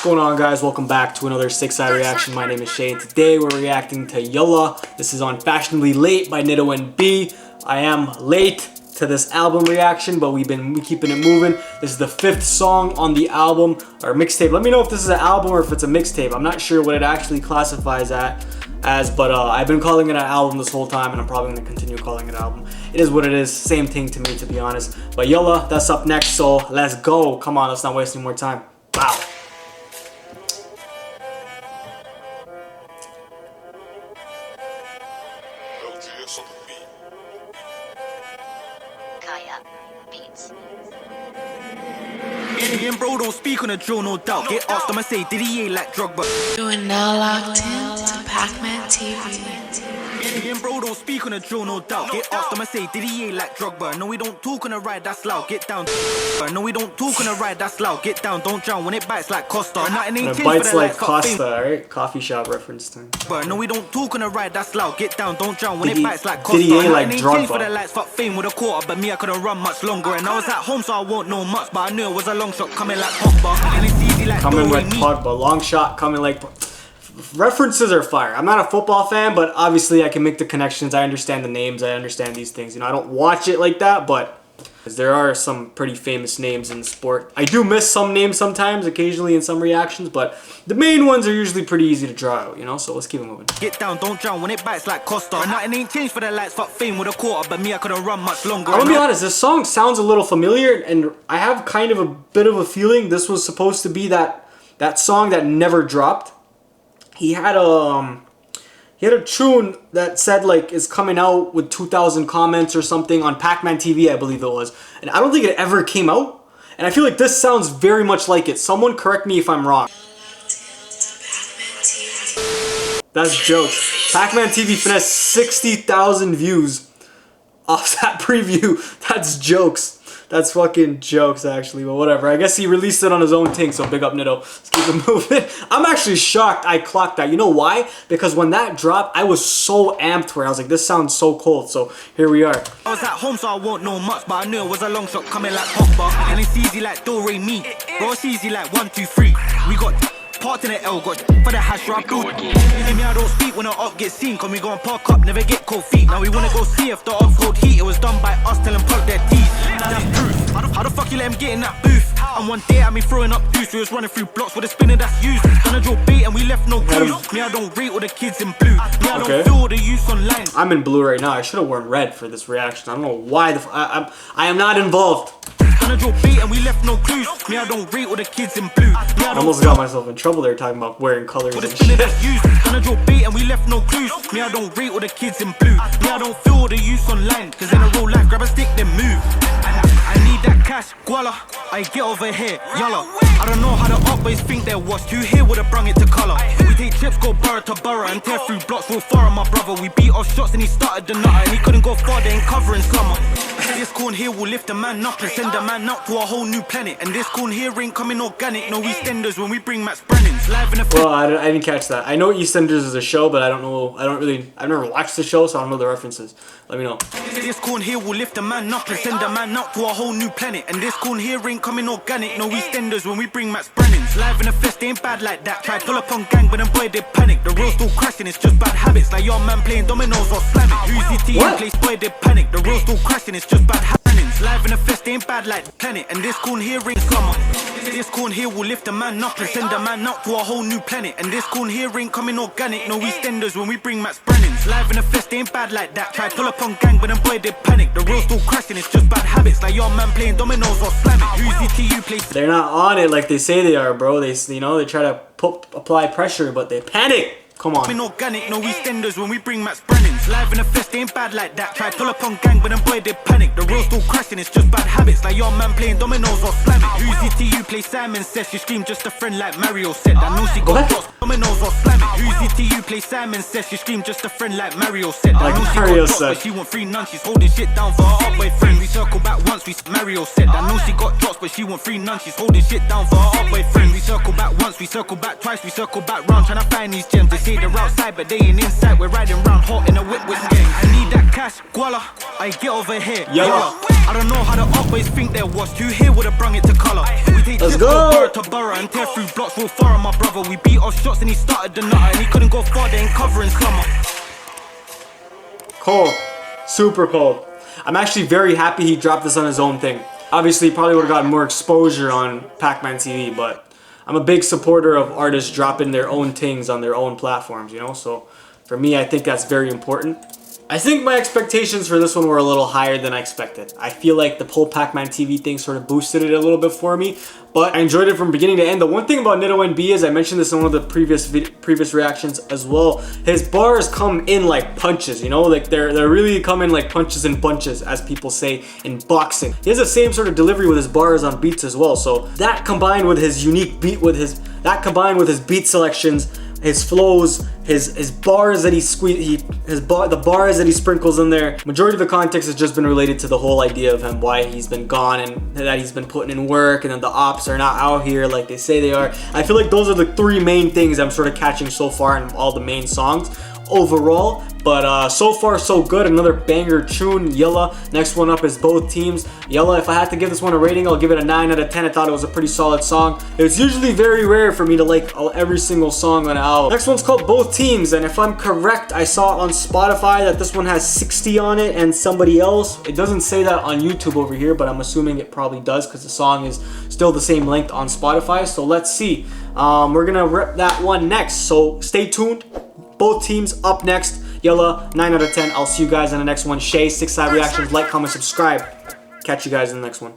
going on, guys? Welcome back to another 6-Eye reaction. My name is Shay, and today we're reacting to Yallah. This is on Fashionably Late by NitoNB. I am late to this album reaction, but we keeping it moving. This is the 5th song on the album, or mixtape. Let me know if this is an album or if it's a mixtape. I'm not sure what it actually classifies as, but I've been calling it an album this whole time, and I'm probably going to continue calling it an album. It is what it is. Same thing to me, to be honest. But Yallah, that's up next, so let's go. Come on, let's not waste any more time. Wow. And bro don't speak on a drill, no doubt. Get asked, I'ma say, did he ain't like drug, but You are now locked in to Pac-Man TV. and bro don't speak on a drill, no doubt. Get asked, I'ma say, did he ain't like drug, but no, we don't talk on a ride, that's loud. Get down, but no, we don't talk on a ride, that's loud. Get down, don't drown when it bites like Costa. Nothing ain't It bites like Costa, alright? Coffee shop reference time. But no, we don't talk on a ride, that's loud. Get down, don't drown when it bites like Did he Costa. like Nothing drug ain't for the lights, fuck fame with a quarter, but me I couldn't run much longer. And I was at home, so I won't know much, but I knew it was a long shot coming like Pogba. And it's easy like Coming like Pogba, long shot, coming like. References are fire. I'm not a football fan, but obviously I can make the connections. I understand the names. I understand these things. You know, I don't watch it like that, but there are some pretty famous names in the sport. I do miss some names sometimes, occasionally in some reactions, but the main ones are usually pretty easy to draw out, you know? So let's keep it moving. Get down, don't drown when it bites like Costa. And nothing ain't changed for the lights, fuck fame with a quarter, but me I couldn't run much longer. I'm gonna be honest, this song sounds a little familiar, and I have kind of a bit of a feeling this was supposed to be that song that never dropped. He had a tune that said like is coming out with 2,000 comments or something on Pac-Man TV, I believe it was, and I don't think it ever came out. And I feel like this sounds very much like it. Someone correct me if I'm wrong. That's jokes. Pac-Man TV finessed 60,000 views off that preview. That's jokes. That's fucking jokes, actually, but whatever. I guess he released it on his own thing, so big up Nito. Let's keep it moving. I'm actually shocked I clocked that. You know why? Because when that dropped, I was so amped where I was like, this sounds so cold, so here we are. I was at home, so I won't know much, but I knew it was a long shot coming like Pogba. And it's easy like Do Re Mi. Bro, it's easy like 1, 2, 3. We got part in the L, got for the hash rap. Me, I don't speak when the up gets seen, cause we go and park up, never get cold feet. Now we wanna go see if the ops hold heat. It was done by us, tell them plug their teeth. That's proof. How the fuck you let him get in that booth? And one day I me throwing up juice. We was running through blocks with a spinner that's used. Gonna draw bait and we left no clues. Me, I don't rate all the kids in blue. Me, I don't feel all the use online. I'm in blue right now. I should have worn red for this reaction. I don't know why I am not involved. Gonna draw bait and we left no clues. Me, I don't rate all the kids in blue. I almost got myself in trouble there talking about wearing colors and shit. Gonna draw bait and we left no clues. Me, I don't rate all the kids in blue. Me, I don't feel all the use online. Cause in a real life, grab a stick then move. I need that cash, Guala. I get over here, Yallah. I don't know how the up boys think they're washed. You here would've brung it to color. We take trips, go borough to borough, and tear through blocks real far on my brother. We beat off shots and he started the nutter, and he couldn't go far, they ain't covering summer. This corn here will lift a man up and send a man out to a whole new planet. And this corn here ain't coming organic. No EastEnders when we bring Max Brennan's live in the. Well, I didn't catch that. I know EastEnders is a show, but I don't know. I've never watched the show, so I don't know the references. Let me know. This corn here will lift a man up and send a man out to a whole new planet. And this corn here ain't coming organic. No EastEnders when we bring Max Brennan's live in the fest. They ain't bad like that. Try pull up on gang, but them boy they panic. The real still crashing, it's just bad habits. Like your man playing dominoes or slamming. Who's the team place boy they panic. The real still crashing, it's just bad habits. Live in the fest, they ain't bad like the planet. And this corn here ain't slumber. This corn here will lift a man up and send a man out to a whole new planet. And this corn here ain't coming organic. No EastEnders when we bring Max Brennan's live in the fest, they ain't bad like that. Try pull up on gang, but them boy they panic. The real still crashing, it's just bad habits. Like your man playing dominoes or slamming. Who's the TU place? They're not on it like they say they are, bro. They try to apply pressure, but they panic. Come on. Organic, no EastEnders when we bring Max Brennan's live in the fest, they ain't bad like that. Try pull up on gang, but them boy they panic. The real still crashing, it's just bad habits. Like your man playing dominoes or slamming. Who's it to you? Play Simon says she scream just a friend like Mario said. I know she got drops, dominoes or slamming. Who's it to you? Play Simon says she scream just a friend like Mario said. I know she got drops, but she want free none. She's holding shit down for her up friend. We circle back once, we Mario said. I know she got drops, but she want free none. She's holding shit down for her up friend. We circle back once, we circle back twice, we circle back round, trying to find these gems. They say they're outside, but they ain't inside. We're riding round hot in a whip with gang. I need that cash, Guala. I get over here, Yallah. I don't know how the up boys think they're washed. You here would've brung it to color. We Take Let's this go. from borough to borough and tear through blocks real far on my brother. We beat off shots and he started the nutter, and he couldn't go far, they ain't covering summer. Cold. Super cold. I'm actually very happy he dropped this on his own thing. Obviously, he probably would have gotten more exposure on Pac-Man TV, but I'm a big supporter of artists dropping their own things on their own platforms, you know? So for me, I think that's very important. I think my expectations for this one were a little higher than I expected. I feel like the whole Pac-Man TV thing sort of boosted it a little bit for me, but I enjoyed it from beginning to end. The one thing about NitoNB is, I mentioned this in one of the previous reactions as well, his bars come in like punches, you know? Like they're really coming like punches and bunches, as people say in boxing. He has the same sort of delivery with his bars on beats as well, so that combined with his unique beat, his beat selections, his flows, his bars that the bars that he sprinkles in there. Majority of the context has just been related to the whole idea of him, why he's been gone and that he's been putting in work, and then the ops are not out here like they say they are. I feel like those are the three main things I'm sort of catching so far in all the main songs overall. But so far so good. Another banger tune, Yallah. Next one up is Both Teams. Yallah, if I had to give this one a rating, I'll give it a 9 out of 10. I thought it was a pretty solid song. It's usually very rare for me to like every single song on an album. Next one's called Both Teams, and if I'm correct, I saw on Spotify that this one has 60 on it and somebody else. It doesn't say that on YouTube over here, but I'm assuming it probably does because the song is still the same length on Spotify. So let's see. We're gonna rip that one next, so stay tuned. Both Teams up next. Yallah, 9 out of 10. I'll see you guys in the next one. Shay, 6 Side Reactions. Like, comment, subscribe. Catch you guys in the next one.